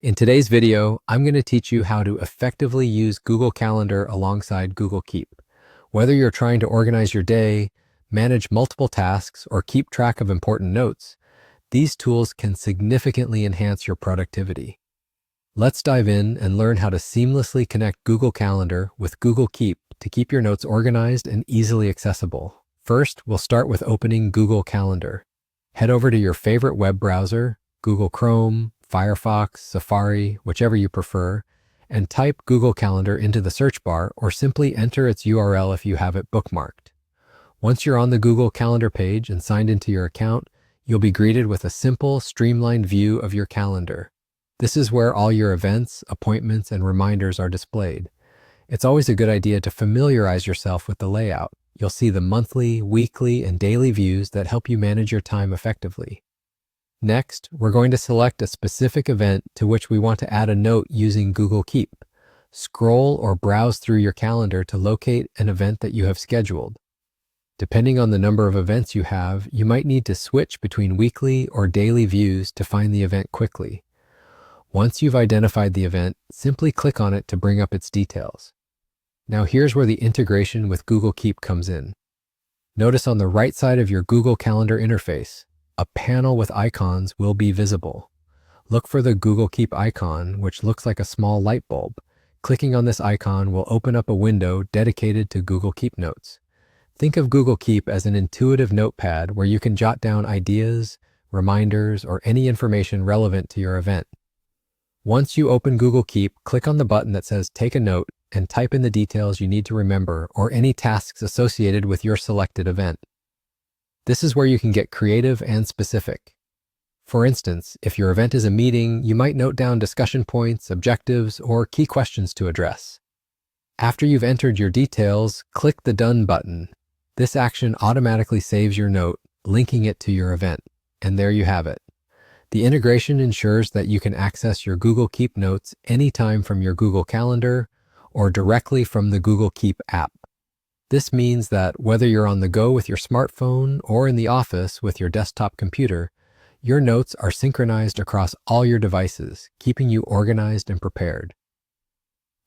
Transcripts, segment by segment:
In today's video, I'm going to teach you how to effectively use Google Calendar alongside Google Keep. Whether you're trying to organize your day, manage multiple tasks, or keep track of important notes, these tools can significantly enhance your productivity. Let's dive in and learn how to seamlessly connect Google Calendar with Google Keep to keep your notes organized and easily accessible. First, we'll start with opening Google Calendar. Head over to your favorite web browser, Google Chrome, Firefox, Safari, whichever you prefer, and type Google Calendar into the search bar or simply enter its URL if you have it bookmarked. Once you're on the Google Calendar page and signed into your account, you'll be greeted with a simple, streamlined view of your calendar. This is where all your events, appointments, and reminders are displayed. It's always a good idea to familiarize yourself with the layout. You'll see the monthly, weekly, and daily views that help you manage your time effectively. Next, we're going to select a specific event to which we want to add a note using Google Keep. Scroll or browse through your calendar to locate an event that you have scheduled. Depending on the number of events you have, you might need to switch between weekly or daily views to find the event quickly. Once you've identified the event, simply click on it to bring up its details. Now here's where the integration with Google Keep comes in. Notice on the right side of your Google Calendar interface, a panel with icons will be visible. Look for the Google Keep icon, which looks like a small light bulb. Clicking on this icon will open up a window dedicated to Google Keep Notes. Think of Google Keep as an intuitive notepad where you can jot down ideas, reminders, or any information relevant to your event. Once you open Google Keep, click on the button that says Take a Note and type in the details you need to remember or any tasks associated with your selected event. This is where you can get creative and specific. For instance, if your event is a meeting, you might note down discussion points, objectives, or key questions to address. After you've entered your details, click the Done button. This action automatically saves your note, linking it to your event. And there you have it. The integration ensures that you can access your Google Keep Notes anytime from your Google Calendar or directly from the Google Keep app. This means that whether you're on the go with your smartphone or in the office with your desktop computer, your notes are synchronized across all your devices, keeping you organized and prepared.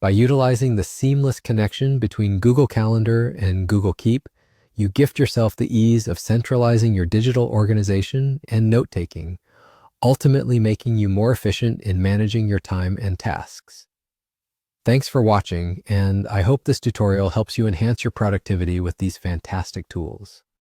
By utilizing the seamless connection between Google Calendar and Google Keep, you gift yourself the ease of centralizing your digital organization and note-taking, ultimately making you more efficient in managing your time and tasks. Thanks for watching, and I hope this tutorial helps you enhance your productivity with these fantastic tools.